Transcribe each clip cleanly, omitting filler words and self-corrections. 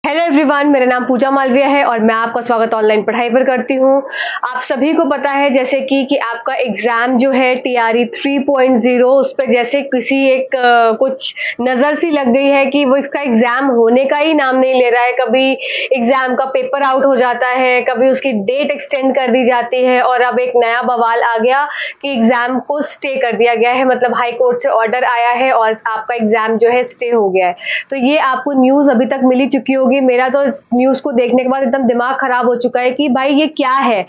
Hello everyone, मेरा नाम पूजा मालविया है और मैं आपका स्वागत ऑनलाइन पढ़ाई पर करती हूँ। आप सभी को पता है जैसे कि आपका एग्जाम जो है TRE 3.0 उस पर जैसे किसी एक कुछ नज़र सी लग गई है कि वो इसका एग्जाम होने का ही नाम नहीं ले रहा है। कभी एग्जाम का पेपर आउट हो जाता है, कभी उसकी डेट एक्सटेंड कर दी जाती है और अब एक नया बवाल आ गया कि एग्जाम को स्टे कर दिया गया है। मतलब हाई कोर्ट से ऑर्डर आया है और आपका एग्जाम जो है स्टे हो गया है। तो ये आपको न्यूज़ अभी तक मिली चुकी होगी। मेरा तो न्यूज़ को देखने के बाद एकदम दिमाग खराब हो चुका है कि भाई ये क्या है,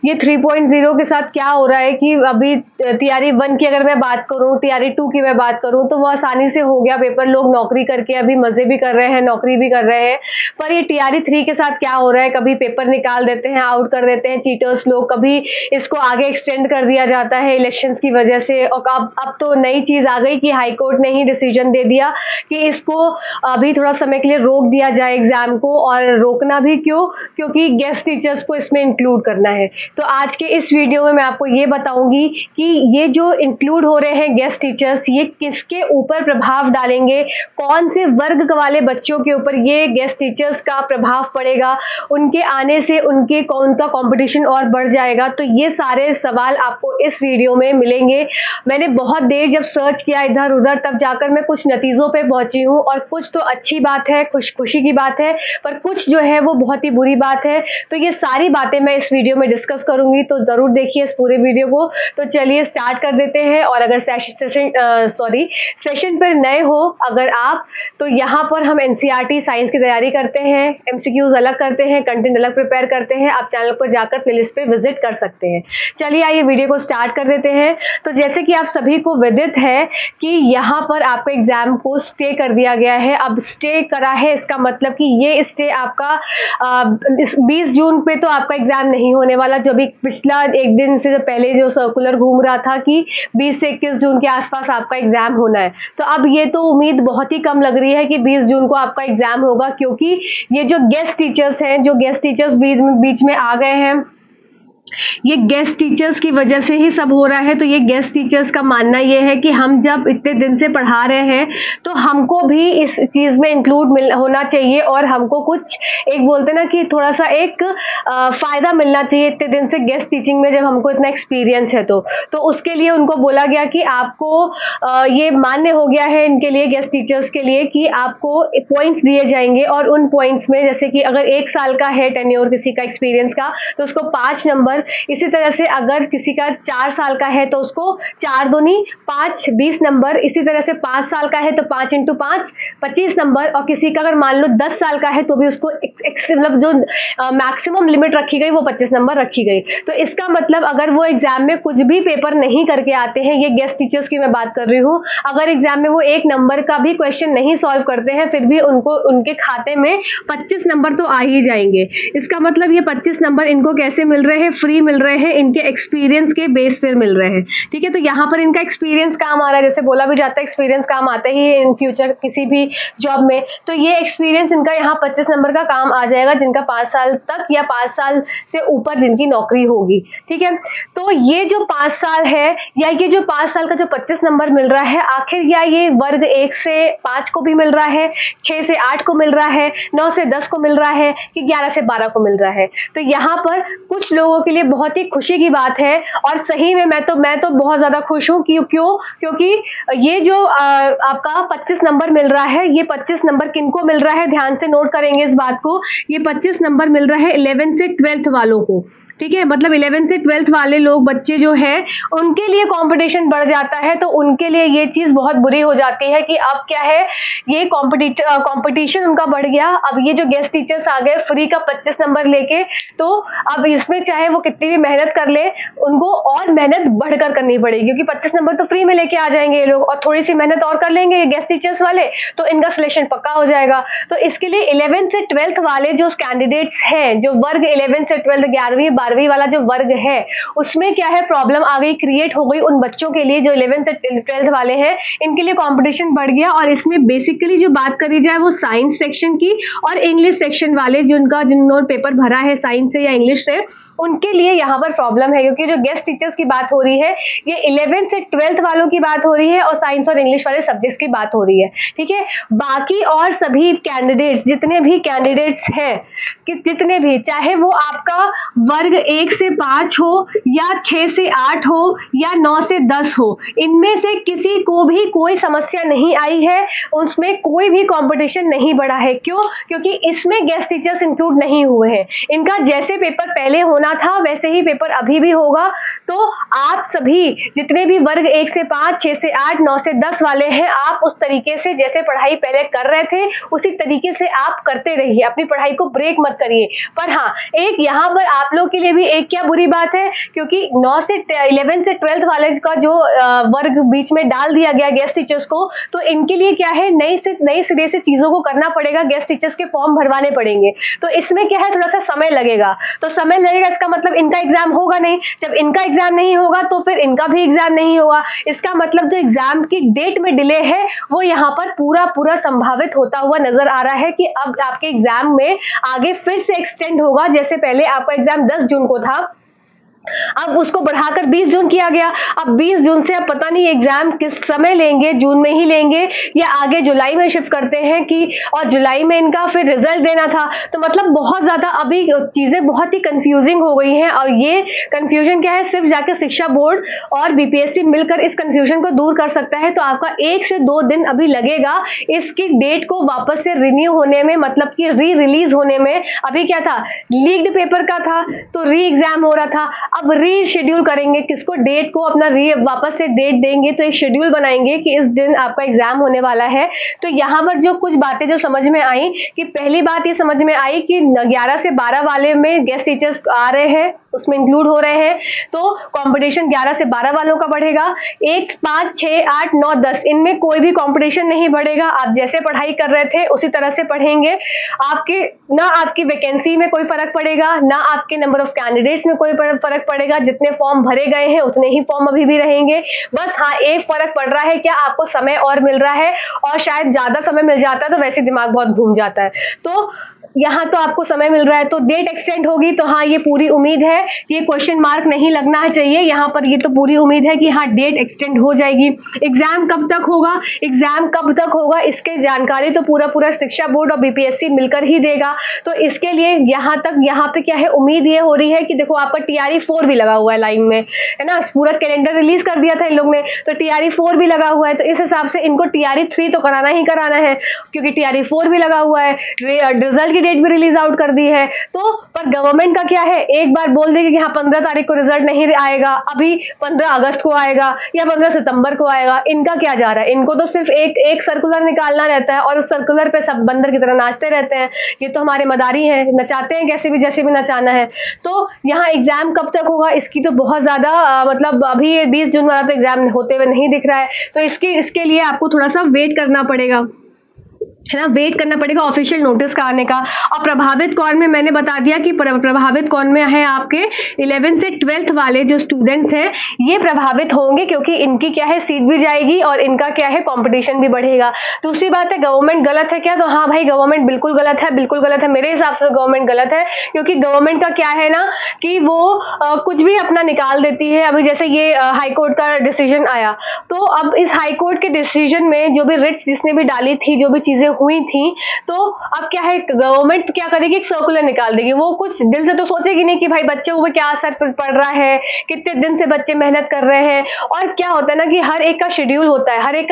ये 3.0 के साथ क्या हो रहा है। कि अभी TRE 1 की अगर मैं बात करूं, TRE 2 की मैं बात करूं तो वो आसानी से हो गया पेपर, लोग नौकरी करके अभी मजे भी कर रहे हैं, नौकरी भी कर रहे हैं। पर ये TRE 3 के साथ क्या हो रहा है, कभी पेपर निकाल देते हैं, आउट कर देते हैं चीटर्स लोग, कभी इसको आगे एक्सटेंड कर दिया जाता है इलेक्शंस की वजह से। और अब तो नई चीज आ गई कि हाई कोर्ट ने ही डिसीजन दे दिया कि इसको अभी थोड़ा समय के लिए रोक दिया जाए एग्जाम को। और रोकना भी क्यों? क्योंकि गेस्ट टीचर्स को इसमें इंक्लूड करना है। तो आज के इस वीडियो में मैं आपको ये बताऊंगी कि ये जो इंक्लूड हो रहे हैं गेस्ट टीचर्स, ये किसके ऊपर प्रभाव डालेंगे, कौन से वर्ग वाले बच्चों के ऊपर ये गेस्ट टीचर्स का प्रभाव पड़ेगा, उनके आने से उनका कंपटीशन और बढ़ जाएगा। तो ये सारे सवाल आपको इस वीडियो में मिलेंगे। मैंने बहुत देर जब सर्च किया इधर उधर, तब जाकर मैं कुछ नतीजों पे पहुंची हूँ। और कुछ तो अच्छी बात है, खुशी की बात है, पर कुछ जो है वो बहुत ही बुरी बात है। तो ये सारी बातें मैं इस वीडियो में डिस्कस करूंगी, तो जरूर देखिए इस पूरे वीडियो को। तो चलिए स्टार्ट कर देते हैं। और अगर सेशन पर नए हो अगर आप, तो यहाँ पर हम NCERT साइंस की तैयारी करते हैं, MCQs अलग करते हैं, कंटेंट अलग प्रिपेयर करते हैं। आप चैनल पर जाकर प्लेलिस्ट पे विजिट कर सकते हैं। चलिए आइए वीडियो को स्टार्ट कर देते हैं। तो जैसे कि आप सभी को विदित है कि यहाँ पर आपका एग्जाम को स्टे कर दिया गया है। अब स्टे करा है, इसका मतलब कि ये स्टे आपका 20 जून पे तो आपका एग्जाम नहीं होने वाला। जो भी पिछला एक दिन से जो पहले जो सर्कुलर घूम रहा था कि 20 से 21 जून के आसपास आपका एग्जाम होना है, तो अब ये तो उम्मीद बहुत ही कम लग रही है कि 20 जून को आपका एग्जाम होगा। क्योंकि ये जो गेस्ट टीचर्स हैं, जो गेस्ट टीचर्स बीच में आ गए हैं, ये गेस्ट टीचर्स की वजह से ही सब हो रहा है। तो ये गेस्ट टीचर्स का मानना ये है कि हम जब इतने दिन से पढ़ा रहे हैं तो हमको भी इस चीज में इंक्लूड होना चाहिए और हमको कुछ एक बोलते ना कि थोड़ा सा एक फायदा मिलना चाहिए इतने दिन से गेस्ट टीचिंग में, जब हमको इतना एक्सपीरियंस है। तो उसके लिए उनको बोला गया कि आपको ये मान्य हो गया है इनके लिए, गेस्ट टीचर्स के लिए, कि आपको पॉइंट्स दिए जाएंगे। और उन पॉइंट्स में जैसे कि अगर 1 साल का है टेन्योर किसी का एक्सपीरियंस का, तो उसको 5 नंबर। इसी तरह से अगर किसी का 4 साल का है तो उसको 4 दूनी 5, 20 नंबर। इसी तरह से 5 साल का है तो 5 × 5 25 नंबर। और किसी का अगर मान लो 10 साल का है तो भी उसको मतलब जो मैक्सिमम लिमिट रखी गई वो 25 नंबर रखी गई। तो इसका मतलब अगर वो एग्जाम में कुछ भी पेपर नहीं करके आते हैं, ये गेस्ट टीचर्स की मैं बात कर रही हूँ, अगर एग्जाम में वो 1 नंबर का भी क्वेश्चन नहीं सॉल्व करते हैं, फिर भी उनको उनके खाते में 25 नंबर तो आ ही जाएंगे। इसका मतलब ये 25 नंबर इनको कैसे मिल रहे हैं? फ्री मिल रहे हैं, इनके एक्सपीरियंस के बेस पर मिल रहे हैं। ठीक है, तो यहाँ पर इनका एक्सपीरियंस काम आ रहा है। जैसे बोला भी जाता है एक्सपीरियंस काम आता ही इन फ्यूचर किसी भी जॉब में। तो ये एक्सपीरियंस इनका यहाँ 25 नंबर का काम आ जाएगा, जिनका 5 साल तक या 5 साल से ऊपर जिनकी नौकरी होगी। ठीक है, तो ये जो 5 साल है या ये जो 5 साल का जो 25 नंबर मिल रहा है, आखिर या ये वर्ग 1 से 5 को भी मिल रहा है, 6 से 8 को मिल रहा है, 9 से 10 को मिल रहा है, कि 11 से 12 को मिल रहा है? तो यहाँ पर कुछ लोगों के लिए बहुत ही खुशी की बात है। और सही में मैं तो बहुत ज्यादा खुश हूँ। क्योंकि ये जो आपका 25 नंबर मिल रहा है, ये 25 नंबर किनको मिल रहा है, ध्यान से नोट करेंगे इस बात को। ये 25 नंबर मिल रहा है 11th से 12th वालों को। ठीक है, मतलब 11th से 12th वाले लोग बच्चे जो हैं, उनके लिए कंपटीशन बढ़ जाता है। तो उनके लिए ये चीज बहुत बुरी हो जाती है कि अब क्या है, ये कंपटीशन उनका बढ़ गया। अब ये जो गेस्ट टीचर्स आ गए फ्री का 25 नंबर लेके, तो अब इसमें चाहे वो कितनी भी मेहनत कर ले, उनको और मेहनत बढ़कर करनी पड़ेगी। क्योंकि 25 नंबर तो फ्री में लेके आ जाएंगे ये लोग, और थोड़ी सी मेहनत और कर लेंगे ये गेस्ट टीचर्स वाले, तो इनका सिलेक्शन पक्का हो जाएगा। तो इसके लिए 11th से 12th वाले जो कैंडिडेट्स हैं, जो वर्ग 11th से 12th 11वीं 12वीं वाला जो वर्ग है, उसमें क्या है, प्रॉब्लम आ गई, क्रिएट हो गई उन बच्चों के लिए जो 11th से 12th वाले हैं। इनके लिए कंपटीशन बढ़ गया। और इसमें बेसिकली जो बात करी जाए वो साइंस सेक्शन की और इंग्लिश सेक्शन वाले, जिन्होंने पेपर भरा है साइंस से या इंग्लिश से, उनके लिए यहाँ पर प्रॉब्लम है, क्योंकि जो गेस्ट टीचर्स की बात हो रही है ये 11th से 12th वालों की बात हो रही है और साइंस और इंग्लिश वाले सब्जेक्ट्स की बात हो रही है। ठीक है, बाकी और सभी कैंडिडेट्स, जितने भी कैंडिडेट्स हैं, कि जितने भी, चाहे वो आपका वर्ग 1 से 5 हो या 6 से 8 हो या 9 से 10 हो, इनमें से किसी को भी कोई समस्या नहीं आई है, उसमें कोई भी कंपटीशन नहीं बढ़ा है। क्यों? क्योंकि इसमें गेस्ट टीचर्स इंक्लूड नहीं हुए हैं। इनका जैसे पेपर पहले होना था वैसे ही पेपर अभी भी होगा। तो आप सभी जितने भी वर्ग 1 से 5, 6 से 8, 9 से 10 वाले हैं, आप उस तरीके से जैसे पढ़ाई पहले कर रहे थे उसी तरीके से आप करते रहिए, अपनी पढ़ाई को ब्रेक मत करिए। पर हाँ, एक यहाँ पर आप लोग के लिए भी एक क्या बुरी बात है, क्योंकि 9 से 11 से 12th वाले का जो वर्ग बीच में डाल दिया गया गेस्ट टीचर्स को, तो इनके लिए क्या है, नई सिरे से चीजों को करना पड़ेगा, गेस्ट टीचर्स के फॉर्म भरवाने पड़ेंगे। तो इसमें क्या है, थोड़ा सा समय लगेगा। तो समय लगेगा, इसका मतलब इनका एग्जाम होगा नहीं। जब इनका एग्जाम नहीं होगा तो फिर इनका भी एग्जाम नहीं होगा। इसका मतलब जो एग्जाम की डेट में डिले है वो यहाँ पर पूरा संभावित होता हुआ नजर आ रहा है कि अब आपके एग्जाम में आगे फिर से एक्सटेंड होगा। जैसे पहले आपका एग्जाम 10 जून को था, अब उसको बढ़ाकर 20 जून किया गया। अब 20 जून से अब पता नहीं एग्जाम किस समय लेंगे, जून में ही लेंगे या आगे जुलाई में शिफ्ट करते हैं कि, और जुलाई में इनका फिर रिजल्ट देना था। तो मतलब बहुत ज्यादा अभी चीजें बहुत ही कंफ्यूजिंग हो गई हैं, और ये कंफ्यूजन क्या है, सिर्फ जाकर शिक्षा बोर्ड और बीपीएससी मिलकर इस कंफ्यूजन को दूर कर सकता है। तो आपका 1 से 2 दिन अभी लगेगा इसकी डेट को वापस से रिन्यू होने में, मतलब कि री रिलीज होने में। अभी क्या था, लीक्ड पेपर का था तो री एग्जाम हो रहा था, अब री शेड्यूल करेंगे, किसको डेट को अपना वापस से डेट देंगे, तो एक शेड्यूल बनाएंगे कि इस दिन आपका एग्जाम होने वाला है। तो यहाँ पर जो कुछ बातें जो समझ में आई, कि पहली बात ये समझ में आई कि 11 से 12 वाले में गेस्ट टीचर्स आ रहे हैं, उसमें इंक्लूड हो रहे हैं, तो कंपटीशन 11 से 12 वालों का बढ़ेगा। 1, 5, 6, 8, 9, 10 इनमें कोई भी कंपटीशन नहीं बढ़ेगा। आप जैसे पढ़ाई कर रहे थे उसी तरह से पढ़ेंगे। आपके ना आपकी वैकेंसी में कोई फर्क पड़ेगा, ना आपके नंबर ऑफ कैंडिडेट्स में कोई फर्क पड़ेगा। जितने फॉर्म भरे गए हैं उतने ही फॉर्म अभी भी रहेंगे। बस हाँ, एक फर्क पड़ रहा है, क्या आपको समय और मिल रहा है, और शायद ज्यादा समय मिल जाता है तो वैसे दिमाग बहुत घूम जाता है। तो यहाँ तो आपको समय मिल रहा है तो डेट एक्सटेंड होगी, तो हाँ ये पूरी उम्मीद है, ये क्वेश्चन मार्क नहीं लगना चाहिए यहाँ पर, ये तो पूरी उम्मीद है कि हाँ डेट एक्सटेंड हो जाएगी। एग्जाम कब तक होगा, एग्जाम कब तक होगा इसके जानकारी तो पूरा शिक्षा बोर्ड और बीपीएससी मिलकर ही देगा। तो इसके लिए यहाँ पे क्या है, उम्मीद ये हो रही है कि देखो आपका TRE 4 भी लगा हुआ है लाइन में, है ना, पूरा कैलेंडर रिलीज कर दिया था इन लोग ने, तो TRE 4 भी लगा हुआ है। तो इस हिसाब से इनको TRE 3 तो कराना ही कराना है, क्योंकि TRE 4 भी लगा हुआ है, रिजल्ट डेट भी रिलीज आउट कर दी है। तो पर गवर्नमेंट का क्या है, एक बार बोल देगी कि हाँ 15 तारीख को रिजल्ट नहीं आएगा, अभी 15 अगस्त को आएगा या 15 सितंबर को आएगा। इनका क्या जा रहा है, इनको तो सिर्फ एक सर्कुलर निकालना रहता है और उस सर्कुलर पे सब बंदर की तरह नाचते रहते हैं। ये तो हमारे मदारी हैं, नचाते हैं कैसे भी जैसे भी नचाना है। तो यहाँ एग्जाम कब तक होगा इसकी तो बहुत ज्यादा मतलब अभी 20 जून वाला तो एग्जाम होते हुए नहीं दिख रहा है। तो इसके लिए आपको थोड़ा सा वेट करना पड़ेगा, है ना, वेट करना पड़ेगा ऑफिशियल नोटिस का आने का। और प्रभावित कौन में मैंने बता दिया कि प्रभावित कौन में है, आपके 11 से 12th वाले जो स्टूडेंट्स हैं ये प्रभावित होंगे, क्योंकि इनकी क्या है सीट भी जाएगी और इनका क्या है कंपटीशन भी बढ़ेगा। दूसरी बात है, गवर्नमेंट गलत है क्या, तो हाँ भाई गवर्नमेंट बिल्कुल गलत है, बिल्कुल गलत है, मेरे हिसाब से गवर्नमेंट गलत है। क्योंकि गवर्नमेंट का क्या है ना कि वो कुछ भी अपना निकाल देती है। अभी जैसे ये हाईकोर्ट का डिसीजन आया, तो अब इस हाईकोर्ट के डिसीजन में जो भी रिट्स जिसने भी डाली थी, जो भी चीजें हुई थी, तो अब क्या है गवर्नमेंट क्या करेगी, एक सर्कुलर निकाल देगी। वो कुछ दिल से तो सोचेगी नहीं कि भाई बच्चों को क्या असर पड़ रहा है, कितने दिन से बच्चे मेहनत कर रहे हैं। और क्या होता है ना कि हर एक का शेड्यूल होता है,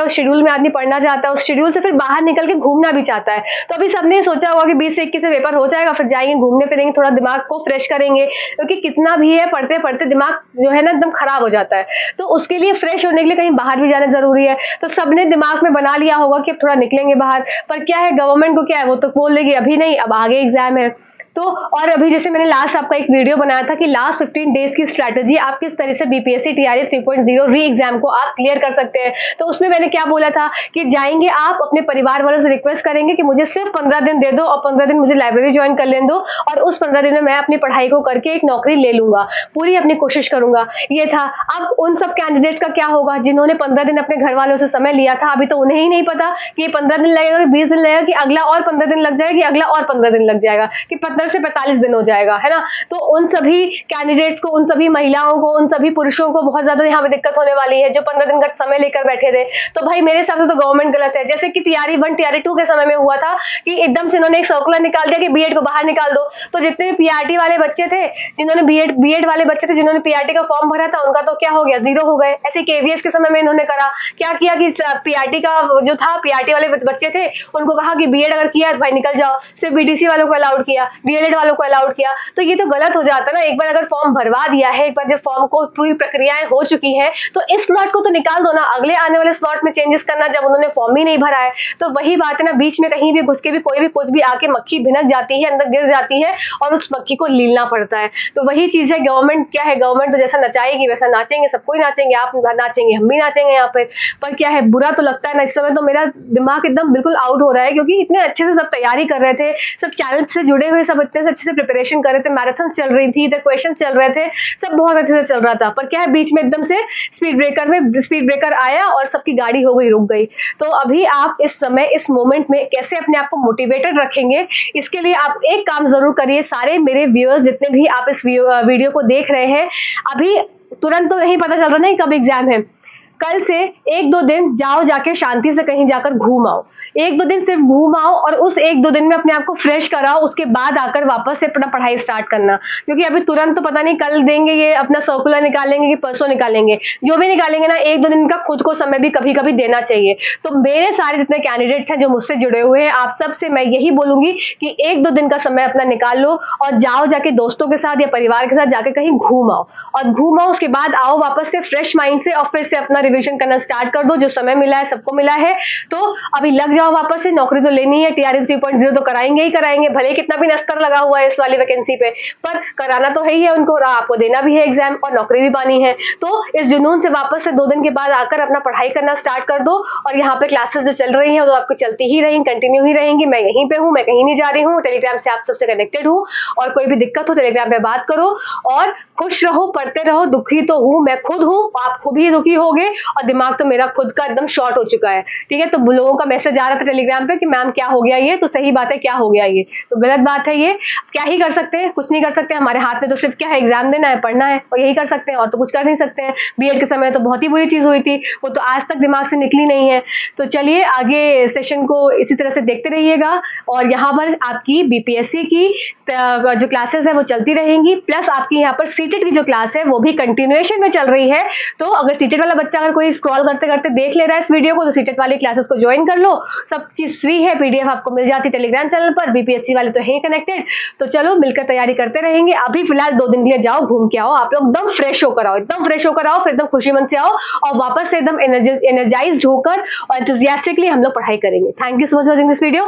उस शेड्यूल में आदमी पढ़ना चाहता है, उस शेड्यूल से फिर बाहर निकल के घूमना भी चाहता है। तो अभी सबने सोचा होगा कि 20 से 21 से पेपर हो जाएगा, फिर जाएंगे घूमने फिरेंगे, थोड़ा दिमाग को फ्रेश करेंगे, क्योंकि कितना भी है पढ़ते पढ़ते दिमाग जो है ना एकदम खराब हो जाता है। तो उसके लिए फ्रेश होने के लिए कहीं बाहर भी जाना जरूरी है। तो सबने दिमाग में बना लिया होगा कि अब थोड़ा निकलेंगे बाहर। पर क्या है गवर्नमेंट को क्या है, वो तो बोल देगी अभी नहीं, अब आगे एग्जाम है। तो और अभी जैसे मैंने लास्ट आपका एक वीडियो बनाया था कि लास्ट 15 डेज की स्ट्रैटेजी आप किस तरह से बीपीएससी TRE 3.0 री एग्जाम को आप क्लियर कर सकते हैं। तो उसमें मैंने क्या बोला था कि जाएंगे आप अपने परिवार वालों से रिक्वेस्ट करेंगे कि मुझे सिर्फ 15 दिन दे दो और 15 दिन मुझे लाइब्रेरी ज्वाइन कर लेने दो, और उस 15 दिन में मैं अपनी पढ़ाई को करके एक नौकरी ले लूंगा, पूरी अपनी कोशिश करूंगा। ये था। अब उन सब कैंडिडेट्स का क्या होगा जिन्होंने 15 दिन अपने घर वालों से समय लिया था, अभी तो उन्हें ही नहीं पता कि 15 दिन लगेगा, 20 दिन लगेगा, कि अगला और 15 दिन लग जाएगा, कि अगला और 15 दिन लग जाएगा, कि 15 से 45 दिन हो जाएगा, है ना। तो उन सभी कैंडिडेट्स को, उन सभी महिलाओं को, उन सभी पुरुषों को बहुत ज्यादा यहाँ पे दिक्कत होने वाली है, जो 15 दिन का समय लेकर बैठे थे। तो भाई मेरे हिसाब से तो गवर्नमेंट गलत है। जैसे कि तैयारी 1 तैयारी 2 के समय में हुआ था कि एकदम से इन्होंने एक सर्कुलर निकाल दिया कि बीएड को बाहर निकाल दो। तो जितने भी पीआरटी वाले बच्चे थे, जिन्होंने बीएड वाले बच्चे थे जिन्होंने पीआरटी का फॉर्म भरा था, उनका तो क्या हो गया, 0 हो गए। ऐसे केवीएस के समय में इन्होंने करा, क्या किया कि पीआरटी का जो था, पीआरटी वाले बच्चे थे, उनको कहा कि बीएड अगर किया तो भाई निकल जाओ, सिर्फ बीडीसी वालों को अलाउड किया, डीएलएड वालों को अलाउड किया। तो ये तो गलत हो जाता है ना। एक बार अगर फॉर्म भरवा दिया है, एक बार जब फॉर्म को पूरी प्रक्रियाएं हो चुकी हैं, तो इस स्लॉट को तो निकाल दो ना, अगले आने वाले स्लॉट में चेंजेस करना जब उन्होंने फॉर्म ही नहीं भरा है। तो वही बात है ना, बीच में कहीं भी घुस के भी कोई भी कुछ भी आके मक्खी भिनक जाती है, अंदर गिर जाती है और उस मक्खी को लीलना पड़ता है। तो वही चीज है, गवर्नमेंट क्या है, गवर्नमेंट तो जैसा नचाएगी वैसा नाचेंगे, सबको ही नाचेंगे, आप नाचेंगे, हम भी नाचेंगे यहाँ पे। पर क्या है, बुरा तो लगता है ना। इस समय तो मेरा दिमाग एकदम बिल्कुल आउट हो रहा है, क्योंकि इतने अच्छे से सब तैयारी कर रहे थे, सब चैनल से जुड़े हुए, सब इतने अच्छे से प्रिपरेशन कर रहे थे, मैराथन चल रही थी, इधर क्वेश्चन चल रहे थे, सब बहुत अच्छे से चल रहा था। पर क्या है, बीच में एकदम से स्पीड ब्रेकर आया और सबकी गाड़ी हो गई, रुक गई। तो अभी आप इस समय, इस मोमेंट में कैसे अपने आप को मोटिवेटेड रखेंगे, इसके लिए आप एक काम जरूर करिए। सारे मेरे व्यूअर्स जितने भी आप इस वीडियो को देख रहे हैं, अभी तुरंत तो नहीं पता चल रहा ना कब एग्जाम है, कल से 1-2 दिन जाओ, जाके शांति से कहीं जाकर घूम आओ, 1-2 दिन सिर्फ घूम आओ और उस 1-2 दिन में अपने आप को फ्रेश कराओ। उसके बाद आकर वापस से अपना पढ़ाई स्टार्ट करना, क्योंकि अभी तुरंत तो पता नहीं कल देंगे ये अपना सर्कुलर निकालेंगे कि परसों निकालेंगे, जो भी निकालेंगे ना, 1-2 दिन का खुद को समय भी कभी कभी देना चाहिए। तो मेरे सारे जितने कैंडिडेट हैं जो मुझसे जुड़े हुए हैं, आप सबसे मैं यही बोलूंगी कि 1-2 दिन का समय अपना निकाल लो और जाओ, जाके दोस्तों के साथ या परिवार के साथ जाके कहीं घूम आओ, और घूम आओ, उसके बाद आओ वापस से फ्रेश माइंड से और फिर से अपना रिवीजन करना स्टार्ट कर दो। जो समय मिला है, सबको मिला है, तो अभी लग जाओ वापस से। नौकरी तो लेनी है, टीआरई 3.0 तो कराएंगे ही कराएंगे, भले कितना भी नस्तर लगा हुआ है इस वाली वैकेंसी पे, पर कराना तो है ही है उनको, आपको देना भी है एग्जाम और नौकरी भी पानी है। तो इस जुनून से वापस से 2 दिन के बाद आकर अपना पढ़ाई करना स्टार्ट कर दो। और यहाँ पे क्लासेस जो चल रही हैं वो आपको चलती ही रहेंगी, कंटिन्यू ही रहेंगी। मैं यहीं पे हूँ, मैं कहीं नहीं जा रही हूँ, टेलीग्राम से आप सबसे कनेक्टेड हूँ, और कोई भी दिक्कत हो टेलीग्राम पे बात करो। और खुश रहो, पढ़ते रहो। दुखी तो हूँ, मैं खुद हूँ, आप खुद ही दुखी होगे, और दिमाग तो मेरा खुद का एकदम शॉर्ट हो चुका है, ठीक है। तो लोगों का मैसेज आ रहा था टेलीग्राम पे कि मैम क्या हो गया ये, तो सही बात है, क्या हो गया ये, तो गलत बात है ये। क्या ही कर सकते हैं, कुछ नहीं कर सकते, हमारे हाथ में तो सिर्फ क्या है, एग्जाम देना है, पढ़ना है, और यही कर सकते हैं, और तो कुछ कर नहीं सकते हैं। बीएड के समय तो बहुत ही बुरी चीज हुई थी, वो तो आज तक दिमाग से निकली नहीं है। तो चलिए आगे सेशन को इसी तरह से देखते रहिएगा, और यहाँ पर आपकी बीपीएससी की जो क्लासेस है वो चलती रहेंगी, प्लस आपकी यहाँ पर सीटेट की जो क्लास है वो भी कंटिन्यूएशन में चल रही है। तो अगर सीटेट वाला बच्चा अगर कोई स्क्रॉल करते करते देख ले रहा है इस वीडियो को, तो सीटेट वाली क्लासेस को ज्वाइन कर लो, सब चीज फ्री है, पीडीएफ आपको मिल जाती है टेलीग्राम चैनल पर। बीपीएससी वाले तो है कनेक्टेड, तो चलो मिलकर तैयारी करते रहेंगे। अभी फिलहाल 2 दिन के लिए जाओ, घूम के आओ, आप लोग एकदम फ्रेश होकर आओ, एकदम फ्रेश होकर आओ, फिर एकदम खुशी मन से आओ, और वापस से एकदम एनर्जाइज होकर और एंथुसियास्टिकली हम लोग पढ़ाई करेंगे। Thank you so much for watching this video.